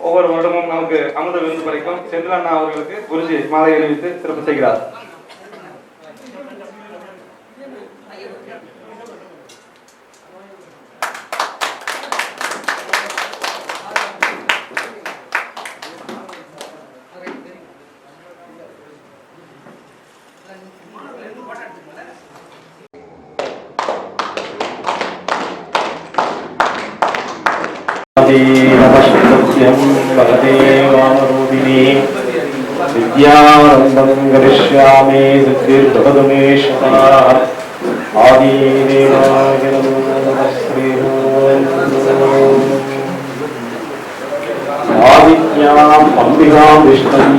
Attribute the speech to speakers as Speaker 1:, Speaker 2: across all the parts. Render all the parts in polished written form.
Speaker 1: ஒவ்வொரு வருடமும் நமக்கு அமுத விருது படைக்கும் செந்தில் அண்ணா அவர்களுக்கு குருஜி மாலை அணிவித்து சிறப்பு செய்கிறார்.
Speaker 2: विद्यारम्भं करिष्यामि सिद्धिर्भवतुमेशः आदिदेवाय नमः आदित्याम् अम्बिकां विष्णुं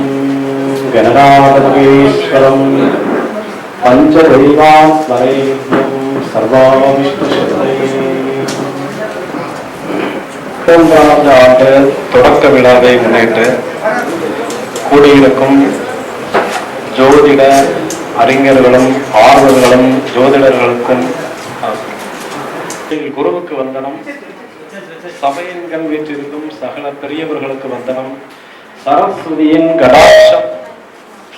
Speaker 2: गणनाथमहेश्वरं पञ्चदैवात्मनैक्यं सर्वाविष्णुशक्तये. மூன்றாவது ஆண்டு தொடக்க விழாவை முன்னிட்டு கூடியிருக்கும் ஜோதிட அறிஞர்களும் ஆர்வலர்களும் ஜோதிடர்களுக்கும் குருவுக்கு வந்தனம், சபையன்கள் வீற்றிருக்கும் சகல பெரியவர்களுக்கு வந்தனம்.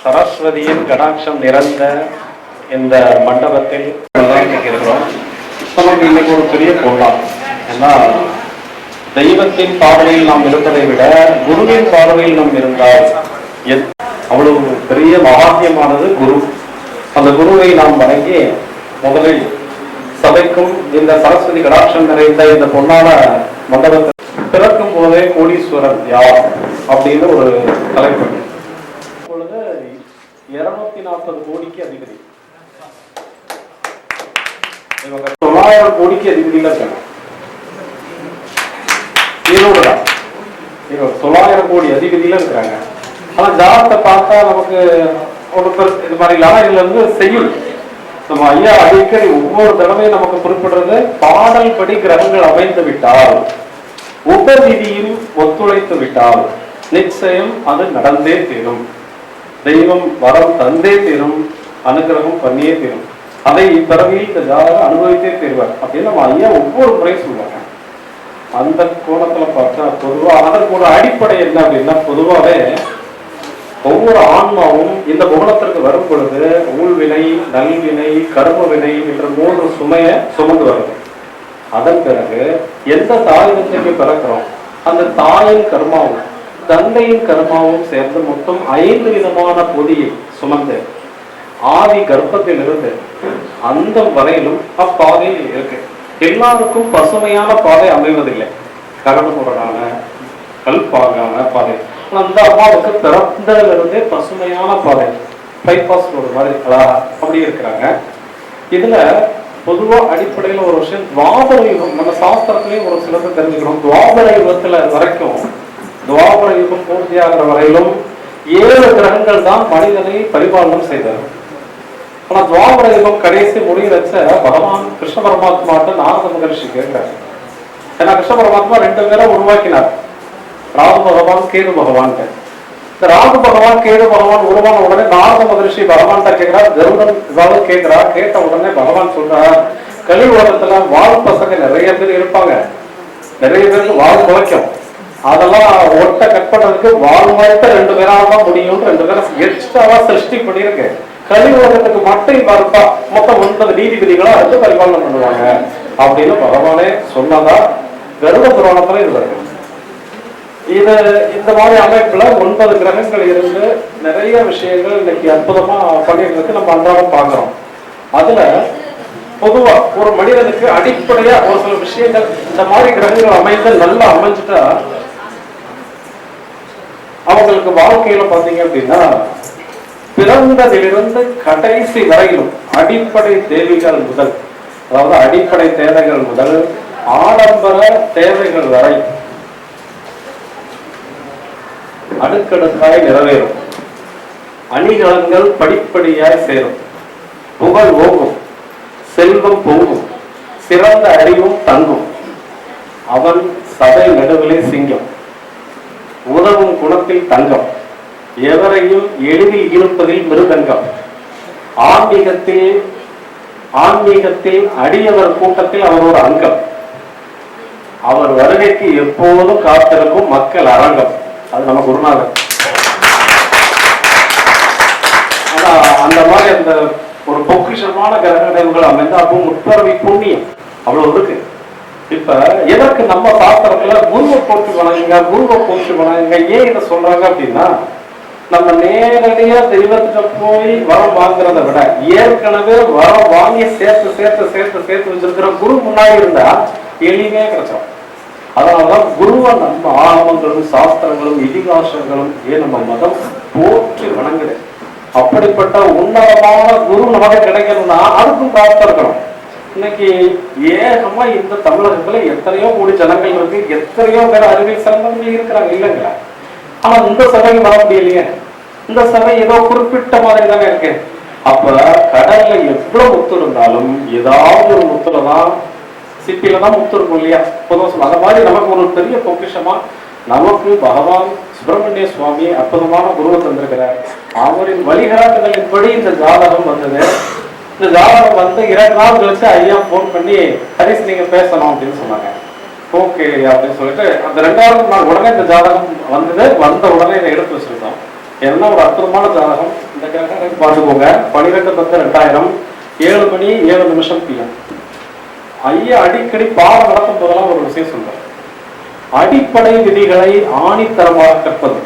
Speaker 2: சரஸ்வதியின் கடாட்சம் நிறைந்த இந்த மண்டபத்தில் இருக்கிறோம். நமக்கு இன்னைக்கு ஒரு பெரிய பொருளாம். ஏன்னா தெய்வத்தின் பார்வையில் நாம் இருப்பதை விட குருவின் பார்வையில் நாம் இருந்தால் அவ்வளவு பெரிய மகாத்மியமானது குரு. அந்த குருவை நாம் வணங்கி முதலில் சபைக்கும் இந்த சரஸ்வதி கடாட்சம் நிறைந்த இந்த பொன்னான மண்டபத்தை பிறக்கும் போதே கோடீஸ்வரன் யார் அப்படின்னு ஒரு தலைப்பு. இப்பொழுது 240 கோடிக்கு அதிபதி, 900 கோடிக்கு அதிபதியில இருக்காங்க. 900 கோடி அதிபதியில இருக்கிறாங்க. ஆனா ஜாதகத்தை பார்த்தா நமக்கு ஒரு இது மாதிரி லாயில இருந்து செய்யுள் நம்ம ஐயா அடிக்கடி ஒவ்வொரு தடவையும் நமக்கு குறிப்பிடுறது, பாடல் படி கிரகங்கள் அமைந்து விட்டால், உபவிதியில் ஒத்துழைத்து விட்டால் நிச்சயம் அது நடந்தே தீரும். தெய்வம் வரம் தந்தே தீரும், அனுகிரகம் பண்ணியே தீரும். அதை இப்பிறவியில் இந்த ஜாதகம் அனுபவித்தே தீர்வார் அப்படின்னு நம்ம ஐயா ஒவ்வொரு முறையும் சொல்லுவாங்க. அந்த கோணத்துல பார்த்தா பொதுவா அதற்கு ஒரு அடிப்படை என்ன அப்படின்னா, பொதுவாகவே ஒவ்வொரு ஆன்மாவும் இந்த கோணத்திற்கு வரும் பொழுது ஊழ்வினை, நல்வினை, கர்ம வினை என்ற 3 சுமையை சுமந்து வருது. அதன் பிறகு எந்த தாய் தந்தைக்கு பிறக்கிறோம், அந்த தாயின் கர்மாவும் தந்தையின் கர்மாவும் சேர்ந்து மொத்தம் 5 விதமான பொதியை சுமந்து ஆதி கர்ப்பத்திலிருந்து அந்த வரையிலும் அப்பாதை இருக்கு. எல்லாருக்கும் பசுமையான பாதை அமைவதில்லை, கரடுமுரடான கல்பாகான பாதை. அந்த அம்மாவுக்கு பிறந்ததிலிருந்தே பசுமையான பாதை, பைபாஸ் ரோடு மாதிரி அப்படி இருக்கிறாங்க. இதுல பொதுவா அடிப்படையில ஒரு விஷயம், துவாபர யுகம் நம்ம சாஸ்திரத்திலையும் ஒரு சிலத்தை தெரிஞ்சுக்கணும். துவாபர யுகத்துல வரைக்கும், துவாபர யுகம் பூர்த்தியாகிற வரையிலும் 7 கிரகங்கள் தான் மனிதனை பரிபாலனம் செய்தார். ஆனா துவாபர யுகம் கடைசி முடிவச்ச பகவான் கிருஷ்ண பரமாத்மாட்ட நாரத மகர்ஷி கேட்கிறார். ஏன்னா கிருஷ்ண பரமாத்மா 2 பேரை உருவாக்கினார், ராகு பகவான், கேது பகவான். இந்த ராகு பகவான், கேது பகவான் உருவான உடனே நாரத மகர்ஷி பகவான் கேட்கிறார், கருடன் இதாவது கேட்கிறார். கேட்ட உடனே பகவான் சொல்றார், கலி உலகத்துல வாழ் பசங்க நிறைய பேர் இருப்பாங்க, நிறைய பேருக்கு வாழ் குலைக்கும். அதெல்லாம் ஒட்ட கட் பண்றதுக்கு வாழ் வாய்த்த 2 பேரால தான் முடியும். 2 பேரை எக்ஸ்ட்ராவா சிருஷ்டி பண்ணியிருக்கு. கலி உலகத்துக்கு மட்டும் பார்த்தா மொத்தம் 9 நீதிபதிகளா வந்து பரிபாலனை பண்ணுவாங்க அப்படின்னு பகவானே சொன்னதா கருட புராணத்துல இது வருது. இது இந்த மாதிரி அமைப்புல 9 கிரகங்கள் இருந்து நிறைய விஷயங்கள் இன்னைக்கு அற்புதமா பண்ணிட்டு நம்ம அன்றாடம் பாக்குறோம். அதுல பொதுவா ஒரு மனிதனுக்கு அடிப்படையா ஒரு சில விஷயங்கள் இந்த மாதிரி கிரகங்கள் அமைந்து நல்லா அமைஞ்சுட்டா அவங்களுக்கு வாழ்க்கையில பாத்தீங்க அப்படின்னா பிறந்ததிலிருந்து கடைசி வரையிலும் அடிப்படை தேவைகள் முதல், அதாவது அடிப்படை தேவைகள் முதல் ஆடம்பர தேவைகள் வரை அடுக்கடுக்காய் நிறைவேறும். அணிகலன்கள் படிப்படியாய் சேரும், புகழ் ஓங்கும், செல்வம் பொங்கும், சிறந்த அறிவும் தங்கும். அவன் சபை நடுவிலே சிங்கம், உதவும் குணத்தில் தங்கம், எவரையும் எளிதில் இருப்பதில் மிருதங்கம். ஆன்மீகத்தில் அடியவர் கூட்டத்தில் அவர் ஒரு அங்கம். அவர் வருகைக்கு எப்போதும் காத்திருக்கும் மக்கள் அரங்கம், அது நம்ம குருநாதர். ஆனா அந்த மாதிரி அந்த ஒரு பொக்கிஷமான கிரகங்கள் அமைந்து அப்போ முற்பரவி புண்ணியம் அவ்வளவு இருக்கு. இப்ப எதற்கு நம்ம சாஸ்திரத்துல குருவை போற்றி வணங்குங்க, குருவை போற்றி வணங்குங்க ஏன் இதை சொல்றாங்க அப்படின்னா, நம்ம நேரடியா தெய்வத்திட்ட போய் வரம் வாங்குறத விட ஏற்கனவே வரம் வாங்கி சேர்த்து சேர்த்து சேர்த்து சேர்த்து வச்சிருக்கிற குரு முன்னாடி இருந்தா எளிமையா கிடைச்சோம். அதனாலதான் குருவை நம்ம ஆகமங்களும் சாஸ்திரங்களும் இதிகாசங்களும் ஏன் நம்ம மதம் போற்றி வணங்குது. அப்படிப்பட்ட உன்னதமான குரு நமக்கு கிடைக்கணும்னா அதுக்கும் பிராப்தம் இருக்கணும். இன்னைக்கு ஏகமா இந்த தமிழகத்துல எத்தனையோ கோடி ஜனங்கள் இருக்கு, எத்தனையோ பேர் அறிவியல் சிறந்தவர்கள் இருக்கிறாங்க இல்லைங்களா? ஆனா இந்த சபைக்கு வர முடியலையே. இந்த சபை ஏதோ குறிப்பிட்ட மாதிரி தானே இருக்கு. அப்ப கடல்ல எவ்வளவு முத்து இருந்தாலும் ஏதாவது ஒரு முத்துலதான் சிப்பில தான் முத்து இருக்கும் இல்லையா? பொதுவாக சொல்ல அந்த மாதிரி நமக்கு ஒரு பெரிய பொக்கிஷமா நமக்கு பகவான் சுப்பிரமணிய சுவாமி அற்புதமான குருவை தந்திருக்கிறார். அவரின் வழிகாட்டுதலின்படி இந்த ஜாதகம் வந்தது. இந்த ஜாதகம் வந்து 2 நாள் கழிச்சு ஐயா போன் பண்ணி ஹரிஸ் நீங்க பேசணும் அப்படின்னு சொன்னாங்க. ஓகே அப்படின்னு சொல்லிட்டு அந்த 2வது நாள் உடனே இந்த ஜாதகம் வந்தது. வந்த உடனே இதை எடுத்து வச்சிருக்கோம். என்ன ஒரு அற்புதமான ஜாதகம். இந்த கிரகம் பார்த்துக்கோங்க. 12/10/2000 7 மணி 7 நிமிஷம் PM. ஐயா அடிக்கடி பாடம் நடக்கும் போதெல்லாம் ஒரு விஷயம் சொல்றாரு. அடிப்படை விதிகளை ஆணித்தரமாக கற்பது,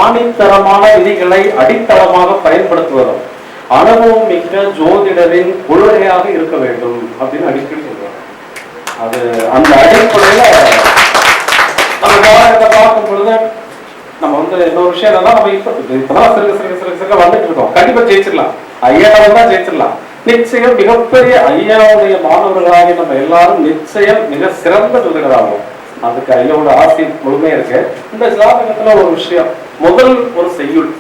Speaker 2: ஆணித்தரமான விதிகளை அடித்தளமாக பயன்படுத்துவதும் அனுபவம் மிக்க ஜோதிடரின் கொள்கையாக இருக்க வேண்டும் அப்படின்னு அடிக்கடி சொல்றாங்க. அது அந்த அடிப்படையில நம்ம ஜாதகத்தை பார்க்கும் பொழுது நம்ம வந்து இன்னொரு விஷயம் என்னன்னா, நம்ம இப்பதான் சிறுக வந்துட்டு இருக்கோம். கண்டிப்பா ஜெயிச்சிடலாம், ஐயாவது தான் ஜெயிச்சிடலாம். நிச்சயம் மிகப்பெரிய ஐயாவுடைய மாணவர்களாக நம்ம எல்லாரும் நிச்சயம் மிக சிறந்த ஜோதிடராகும். அதுக்கு ஐயாவோட ஆசை முழுமையா இருக்கு. இந்த ஜாதகத்துல ஒரு விஷயம், முதல் ஒரு செய்யுள்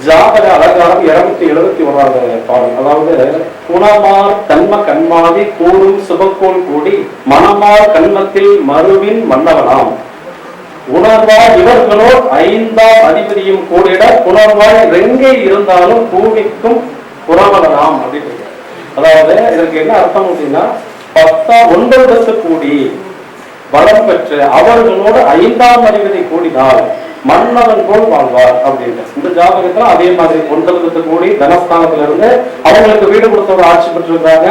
Speaker 2: ஜாதக அலங்காரம் 271வது பாடல். அதாவது குணமார் தன்ம கண்மாதி கூறும் சுபக்கோள் கூடி மனமார் கண்மத்தில் மறுவின் மன்னவனாம் உணர்வாய் இவர்களோ 5ஆம் அதிபதியும் கூடிட உணர்வாய் ரெங்கை இருந்தாலும் பூமிக்கும் புறவனாம் அப்படின்னு. அதாவது இதற்கு என்ன அர்த்தம் அப்படின்னா, 9 கூடி பலம் பெற்று அவர்களோடு 5ஆம் அதிபதி கூடினால் மன்னவன் போல் வாழ்வார் அப்படின்ட்டு. இந்த ஜாதகத்துல அதே மாதிரி 9 கூடி தனஸ்தானத்துல இருந்து அவங்களுக்கு வீடு கொடுத்தவங்க ஆட்சி பெற்றிருக்காங்க.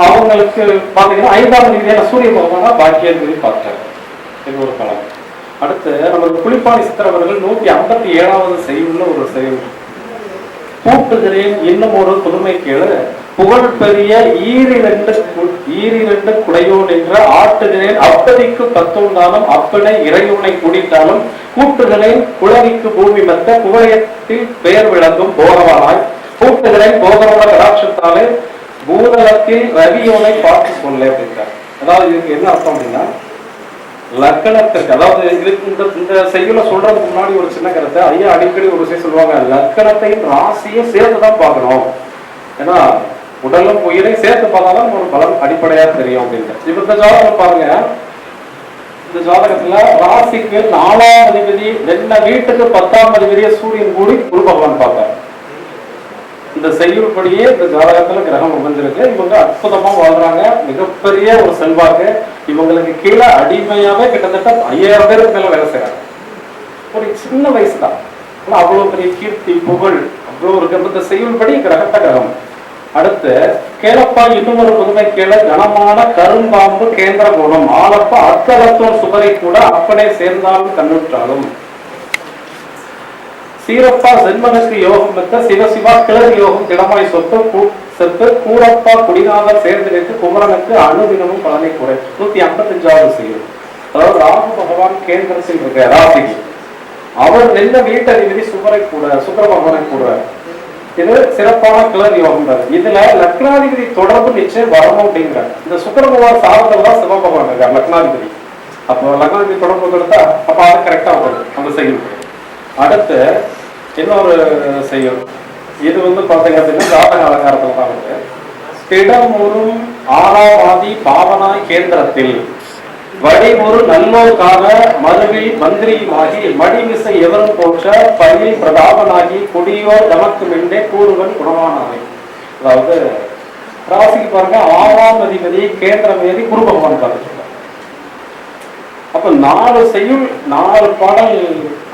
Speaker 2: அவங்களுக்கு பாத்தீங்கன்னா 5ஆம் அதிபதியான சூரிய பகவானா பாக்கியாதிபதி பார்த்தார். இது ஒரு காலம். அடுத்து நமக்கு புலிப்பாணி சித்திரவர்கள் 157வது செய்யுள்ள ஒரு செயல். கூட்டுகிறேன் இன்னும் ஒரு புதுமை கேளு, புகழ் பெரிய ஈரிரண்டு குடையோன் என்ற ஆட்டுகிறேன் அப்பதிக்கு 10 அப்பனை இறையோனை கூடிட்டாலும் கூட்டுகிறேன் குளவிக்கு பூமி மெத்த குவலயத்தில் பெயர் விளங்கும் போகவானாய் கூட்டுகிறேன் போகரோட கடாட்சத்தாலே பூதலத்தில் ரவியோனை பார்த்து சொல்ல அப்படின்றார். அதாவது இதுக்கு என்ன அர்த்தம் அப்படின்னா, லக்கணத்திற்கு, அதாவது இந்த செய்யுள்ள சொல்றதுக்கு முன்னாடி ஒரு சின்ன கருத்தை ஐயா அடிக்கடி ஒரு விஷயம் சொல்லுவாங்க, லக்கணத்தையும் ராசியும் சேர்த்துதான் பார்க்கணும். ஏன்னா உடலும் உயிரையும் சேர்த்து பார்த்தாதான் ஒரு பலம் அடிப்படையா தெரியும் அப்படின்ட்டு. இப்ப இந்த ஜாதகம் பாருங்க, இந்த ஜாதகத்துல ராசிக்கு 4ஆம் அதிபதி என்ன வீட்டுக்கு 10ஆம் அதிபதியை சூரியன் கூடி குரு பகவான் பார்த்தார். இந்த செய்யுள்படியே இந்த ஜாதகத்துல கிரகம் அமைஞ்சிருக்கு. இவங்க அற்புதமா வாழ்றாங்க, மிகப்பெரிய ஒரு செல்வாக்கு. இவங்களுக்கு கீழே அடிமையாவே கிட்டத்தட்ட 5000 பேருக்கு மேல வேலை செய்யறாங்க. ஒரு சின்ன வயசு தான், அவ்வளவு பெரிய கீர்த்தி புகழ் அவ்வளவு இருக்கு. இந்த செய்யுள்படி கிரகத்த கிரகம். அடுத்து கேளப்பா இன்னும் ஒரு புதுமை கேள, கனமான கரும்பாம்பு கேந்திர கோணம் ஆளப்ப அர்த்தவத்துவம் சுவரை கூட அப்பனே சேர்ந்தாலும் கண்ணுற்றாலும் சீரப்பா சென்மனுக்கு யோகம் பெற்ற சிவசிவா கிளர் யோகம் திடமாய் செத்து கூரப்பா குடிநாதர் சேர்ந்து வைத்து குமரனுக்கு அணுதினமும் பலனை குறை. 155வது செய்யும். அதாவது ராகு பகவான் கேந்திரத்தில் இருக்க ராசிக்கு அவர் நின்ற வீட்டதிபதி சுவரை கூட சுக்கர பகவானை கூட. இது சிறப்பான கிளர் யோகம். இதுல லக்னாதிபதி தொடர்பு நிச்சயம் வரணும் அப்படிங்கிறார். இந்த சுக்கர பகவான் சார்ந்ததான் சிவ பகவான் இருக்கார் லக்னாதிபதி. அப்போ லக்னாதிபதி தொடர்பு கொடுத்தா அப்ப அது கரெக்டா வரும் அந்த செய்யும். அடுத்து இன்னொரு செய்யும். இது வந்து பாத்தீங்க அப்படின்னா ஜாதக அலங்காரத்துல தான் இருக்கு. திடமுறும் ஆறாவாதி பாவனாய் கேந்திரத்தில் வடிமுறு நல்லோர்காக மறுவில் மந்திரியுமாகி மடிமிசை எவரும் போற்ற பயில் பிரதாபனாகி கொடியோர் தமக்கு மெண்டே கூறுவன் குணவானாய். அதாவது ராசிக்கு பாருங்க 6ஆம் அதிபதி கேந்திரம் ஏறி குரு பகவான் பார்த்துட்டு அப்ப 4 செய்யுள் 4 பாடல்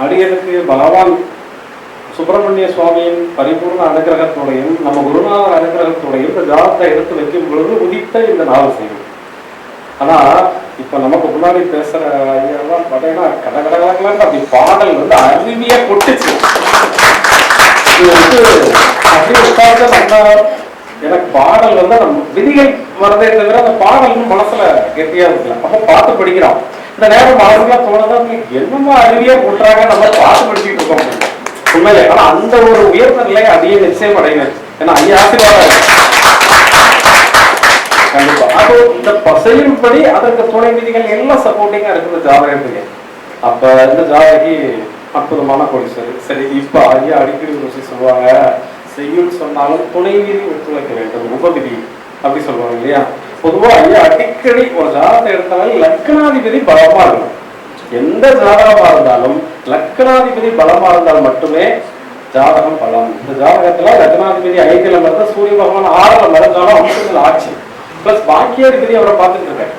Speaker 2: அடியனுக்கு பகவான் சுப்பிரமணிய சுவாமியின் பரிபூர்ண அனுகிரகத்தோடையும் நம்ம குருநாதர் அனுகிரகத்தோடையும் இந்த ஜாதத்தை எடுத்து வைக்கும் பொழுது உதித்த இந்த 4 செய்யுள். ஆனா இப்ப நமக்கு முன்னாடி பேசுற ஐயெல்லாம் பாத்தீங்கன்னா கடகடகலாம் அப்படி பாடல் வந்து அருவியா கொட்டுச்சு. இது வந்து அப்படி உட்கார்ந்து நம்ம எனக்கு பாடல் வந்து நம்ம விதிகள் வரதே தவிர அந்த பாடல் மனசுல கெட்டியா இருக்குல்ல. அப்ப பாட்டு படிக்கிறோம். இந்த நேரம் அவர்களாம் தோணுதான் என்னமோ அருவியா கொட்டுறாங்க, நம்ம பாட்டு படிச்சுட்டு இருக்கோம் உண்மையிலே. ஆனா அந்த ஒரு உயர்ந்த நிலையை அதையே நிச்சயம் அடையினேன். ஏன்னா ஐயா ஆசீர்வாதம் கண்டிப்பா. அது இந்த பசையின் படி அதற்கு துணை விதிகள் எல்லாம் சப்போர்ட்டிங்கா இருக்குது ஜாதகத்துக்கு. அப்ப இந்த ஜாதகி அற்புதமான கோடீஸ்வரி. சரி, இப்ப ஐயா அடிக்கடி ஒரு விஷயம் சொல்லுவாங்க, செய்யுள் சொன்னாலும் துணை விதி ஒத்துழைக்க வேண்டும், உபவிதி அப்படி சொல்லுவாங்க இல்லையா. பொதுவா ஐயா அடிக்கடி ஒரு ஜாதகத்தை எடுத்தாலும் லக்னாதிபதி பலமா இருக்கும். எந்த ஜாதகமா இருந்தாலும் லக்னாதிபதி பலமா இருந்தால் மட்டுமே ஜாதகம் பலம். இந்த ஜாதகத்துல லக்னாதிபதி 5ல மறந்த சூரிய பகவான் 6ல மறைஞ்சாலும் அம்சங்கள் ஆட்சி பிளஸ் பாக்கியாதிபதி அவரை பார்த்துட்டு இருக்காரு.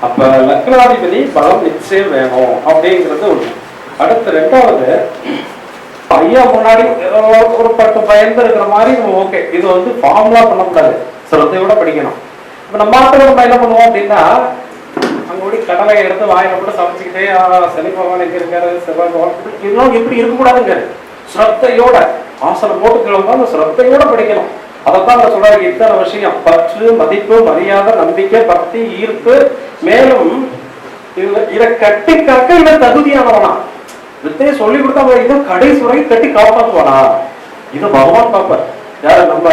Speaker 2: அப்ப லக்னாதிபதி பலம் நிச்சயம் வேணும் அப்படிங்கிறது ஒண்ணு. அடுத்து 2வது, ஐயா முன்னாடி ஒரு பட்டு பயந்து இருக்கிற மாதிரி ஓகே, இது வந்து ஃபார்முலா பண்ணக்கூடாது, சிரத்தையோட படிக்கணும். இப்ப நம்ம நம்ம என்ன பண்ணுவோம் அப்படின்னா, அங்க ஓடி கடலை எடுத்து வாயில போட்டு சமைச்சுக்கிட்டே சனி பகவான் எங்க இருக்காரு, செவ்வாய் பகவான் இதெல்லாம் எப்படி இருக்கக்கூடாதுங்க, சிரத்தையோட ஆசனம் போட்டு கிளம்ப அந்த சிரத்தையோட படிக்கணும். அதைத்தான் நான் சொல்றாரு. இத்தனை விஷயம் பற்று, மதிப்பு, மரியாதை, நம்பிக்கை, பக்தி, ஈர்ப்பு, மேலும் இதை கட்டி காக்க இவன் தகுதியானவனா. வித்தையை சொல்லி கொடுத்தா இதை கடைசி வரை கட்டி காப்பாற்றுவானா. இதை பகவான் பார்ப்பார். யாரு? நம்ம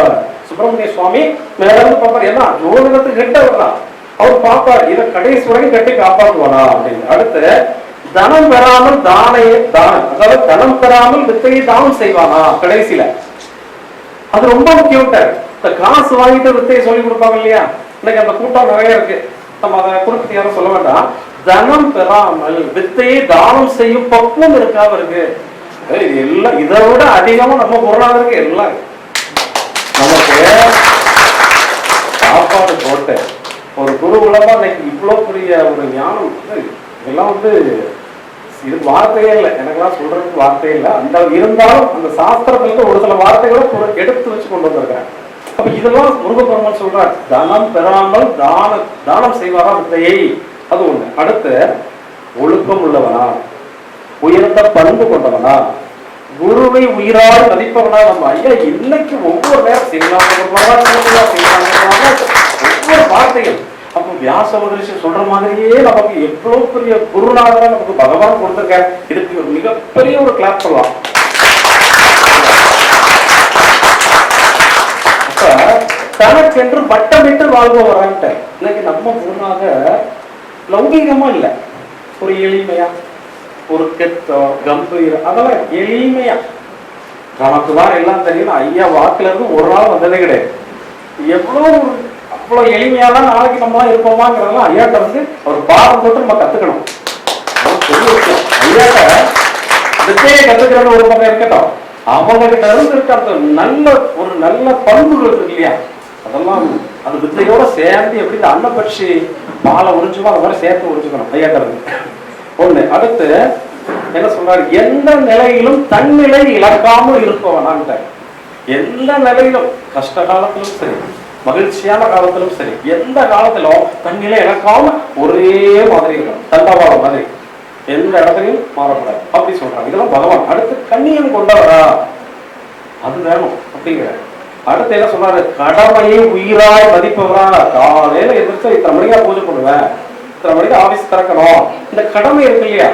Speaker 2: சுப்பிரமணிய சுவாமி மேல இருந்து பார்ப்பார். ஏன்னா ஜோதிடத்துக்கு கிட்ட வரலாம், அவர் பார்ப்பார் இதை கடைசி வரை கட்டி காப்பாற்றுவானா அப்படின்னு. அடுத்து தனம் பெறாமல் தானம், அதாவது தனம் பெறாமல் வித்தையை தானம் செய்வானா கடைசியில. அது ரொம்ப முக்கியம். இந்த காசு வாங்கிட்டு வித்தையை சொல்லி கொடுப்பாங்க இல்லையா. இன்னைக்கு அந்த கூட்டம் நிறைய இருக்கு, நம்ம அதை குறிப்பிட்டு யாரும் சொல்ல வேண்டாம். தனம் பெறாமல் வித்தையை தானம் செய்யும் பக்குவம் இருக்காம இருக்கு. இது எல்லாம் இதை விட அதிகமா நம்ம பொருளாதாரம் எல்லாம் நமக்கு சாப்பாடு போட்டு ஒரு குரு உலகமா இன்னைக்கு இவ்வளவு பெரிய ஒரு ஞானம் இதெல்லாம் வந்து இது வார்த்தையே இல்லை, எனக்கெல்லாம் சொல்றதுக்கு வார்த்தையே இல்லை. அந்த இருந்தாலும் அந்த சாஸ்திரத்துல ஒரு சில வார்த்தைகளை எடுத்து வச்சு கொண்டு வந்திருக்காங்க. அப்ப இதெல்லாம் முருகப்பெருமான் சொல்றார், தனம் பெறாமல் தானம் செய்வாரா வித்தையை, அது ஒண்ணு. அடுத்து ஒழுக்கம் உள்ளவனா, உயர்ந்த பண்பு கொண்டவனா, குருவை உயிரால் மதிப்பவனா. நம்ம ஐயா இன்னைக்கு ஒவ்வொரு நேரம் ஒவ்வொரு வார்த்தைகள் அப்போ வியாச மகரிஷி சொல்ற மாதிரியே நமக்கு எவ்வளவு பெரிய குருநாதரா நமக்கு பகவான் கொடுத்திருக்காரு. இதுக்கு ஒரு மிகப்பெரிய ஒரு கிளாப் சொல்லலாம். அப்ப தனக்கென்று வட்டமிட்டு வாழ்பவரான்ட்டு இன்னைக்கு நம்ம குருநாதர் லௌகீகமா இல்ல, ஒரு எளிமையா, ஒரு கெத்தோ கம்பீரம், அதெல்லாம் எளிமையா நமக்கு தான் எல்லாம் தெரியும். ஐயா வாக்குல இருந்து ஒரு நாள் வந்ததே கிடையாது. எவ்வளவு அவ்வளவு எளிமையாதான் நாளைக்கு நம்மளாம் இருப்போமாங்கிறதெல்லாம் ஐயாட்ட வந்து ஒரு பாடம் போட்டு நம்ம கத்துக்கணும். ஐயாட்ட வித்தையை கத்துக்கிறது ஒரு பக்கம் இருக்கட்டும், அவங்க கிட்ட இருந்து இருக்க அந்த நல்ல பண்புகள் இருக்கு இல்லையா, அதெல்லாம் அது வித்தையோட சேர்ந்து எப்படி இந்த அன்ன பட்சி பாலை உறிஞ்சுமோ அந்த மாதிரி சேர்த்து உறிஞ்சுக்கணும் ஐயாட்ட இருந்து ஒண்ணு. அடுத்து என்ன சொல்றாரு, எந்த நிலையிலும் தன்னிலை இழக்காமல் இருப்பவனான்ட்ட. எந்த நிலையிலும் கஷ்ட காலத்திலும் சரி, மகிழ்ச்சியான காலத்திலும் சரி, எந்த காலத்திலும் தன்னிலை இழக்காம ஒரே மாதிரி இருக்கணும், தண்டவாளம் மாதிரி எந்த இடத்துலையும் மாறப்படாது அப்படி சொல்றாங்க. இதெல்லாம் பகவான். அடுத்து கண்ணியம் கொண்டவரா, அது வேணும் அப்படிங்கிற. அடுத்து என்ன சொல்றாரு, கடமையை உயிராய் மதிப்பவரா. காலையில எதிர்த்து இத்தனை மணிக்கா பூஜை பண்ணுவேன், இத்தனை மணிக்கு ஆபீஸ் திறக்கணும், இந்த கடமை இருக்கு இல்லையா.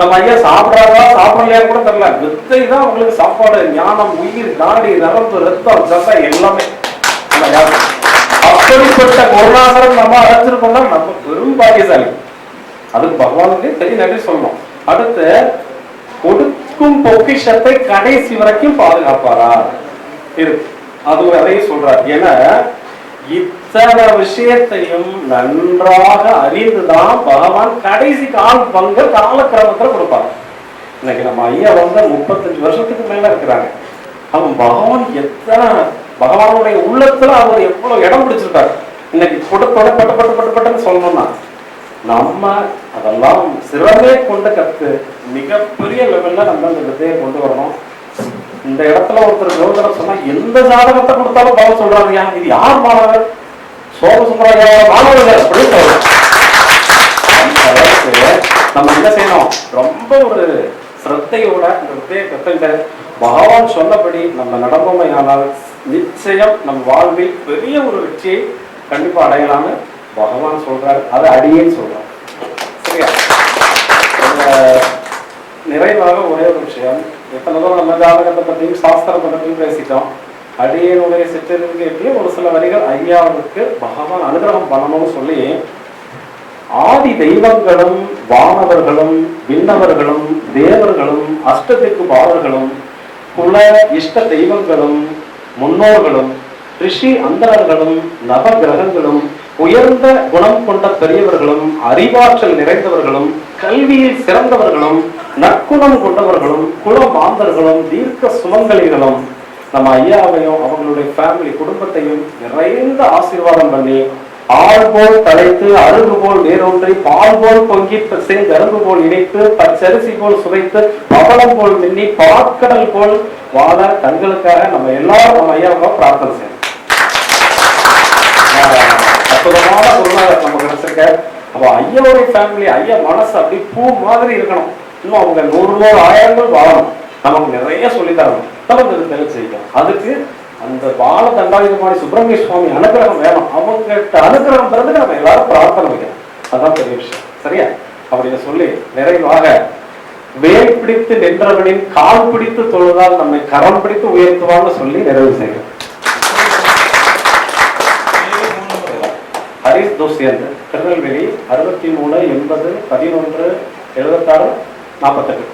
Speaker 2: நம்ம ஐயா சாப்பிடாதா சாப்பிடலையா கூட தெரியல, வித்தை தான் உங்களுக்கு சாப்பாடு, ஞானம், உயிர், நாடி, நரம்பு, ரத்தம், சத்தம் எல்லாமே. அப்படிப்பட்ட குருநாதரம் நம்ம அடைஞ்சிருக்கோம்னா நம்ம பெரும் பாக்கியசாலி. அதுக்கு பகவானுக்கு தெரிய நன்றி சொல்லணும். அடுத்து கொடுக்கும் பொக்கிஷத்தை கடைசி வரைக்கும் பாதுகாப்பாரா இருக்கு, அது அதையும் சொல்றார். ஏன்னா இத்தனை விஷயத்தையும் நன்றாக அறிந்துதான் பகவான் கடைசி காலக்கிரமத்துல கொடுப்பாரு. இன்னைக்கு நம்ம ஐயா வந்து 35 வருஷத்துக்கு மேல இருக்கிறாங்க. அவன் பகவான் எத்தனை பகவானுடைய உள்ளத்துல அவர் எவ்வளவு இடம் பிடிச்சிருக்காரு. இன்னைக்கு கொடுத்தோட பட்டு சொல்லணும்னா நம்ம அதெல்லாம் சிறமே கொண்டு கத்து மிகப்பெரிய லெவல்ல நம்ம இந்த வித்தையை கொண்டு வரணும். இந்த இடத்துல ஒருத்தர் ஜோதிடம் சொன்னா எந்த ஜாதகத்தை கொடுத்தாலும் பலம் சொல்றாங்க. இது யார் மாணவர்? சோமசுந்தரையா மாணவர்கள் அப்படின்னு சொல்லலாம். அந்த அளவுக்கு நம்ம என்ன செய்யணும்? ரொம்ப ஒரு சிரத்தையோட இந்த வித்தையை கத்துக்கிட்ட பகவான் சொன்னபடி நம்ம நடந்தோமையானால் நிச்சயம் நம் வாழ்வில் பெரிய ஒரு வெற்றியை கண்டிப்பா அடையலாம்னு பகவான் சொல்றாரு. அதை அடியேன்னு சொல்றாரு. சரியா? நிறைவாக ஒரே ஒரு விஷயம். எத்தனை தூரம் நம்ம ஜாதகத்தை பற்றியும் சாஸ்திரத்தை பற்றியும் பேசிட்டோம். அடியனுடைய சிற்றிருக்கையிலேயே ஒரு சில வரிகள் ஐயாவுக்கு பகவான் அனுகிரகம் பண்ணணும்னு சொல்லி, ஆதி தெய்வங்களும் வானவர்களும் விண்ணவர்களும் தேவர்களும் அஷ்டதிக்கு பாவர்களும் குல இஷ்ட தெய்வங்களும் முன்னோர்களும் ரிஷி அந்தரர்களும் நவ கிரகங்களும் உயர்ந்த குணம் கொண்ட பெரியவர்களும் அறிவாற்றல் நிறைந்தவர்களும் கல்வியில் சிறந்தவர்களும் நற்குணம் கொண்டவர்களும் குல மாந்தர்களும் தீர்க்க சுமங்கலிகளும் நம்ம ஐயாவையும் அவங்களுடைய ஃபேமிலி குடும்பத்தையும் நிறைந்த ஆசீர்வாதம் பண்ணி ஆள் போல் தலைத்து அருகு போல் வேரொன்றி பால் போல் பொங்கி சேர்ந்து அருகு போல் இணைத்து பச்சரிசி போல் சுவைத்து பவளம் போல் மின்னி பாற்கடல் போல் வாழ தங்களுக்காக நம்ம எல்லாரும் நம்ம ஐயாவுக்காக பிரார்த்தனை செய்யணும். அற்புதமான குருநாதர் நம்ம கிடைச்சிருக்க. அப்போ ஐயாவுடைய ஃபேமிலி, ஐயா மனசு அப்படி பூ மாதிரி இருக்கணும். இன்னும் அவங்க 100 ஆயிரங்கள் வாழணும். நமக்கு நிறைய சொல்லி தரணும். நமக்கு தெளிவு செய்யணும். அதுக்கு அந்த பால தண்டாயுதபாணி சுப்பிரமணிய சுவாமி அனுகிரகம் வேணும். அவங்ககிட்ட அனுகிரகம் பிறகு நம்ம எல்லாரும் பிரார்த்தனை வைக்கணும். அதுதான் பெரிய விஷயம். சரியா? அப்படின்னு சொல்லி நிறைவாக வேல் பிடித்து நின்றவனின் கால் பிடித்து தொழுதால் நம்மை கரம் பிடித்து உயர்த்துவான்னு சொல்லி நிறைவு செய்யணும். ஹரிஸ் தோசியன், திருநெல்வேலி 63 80 11 76 48.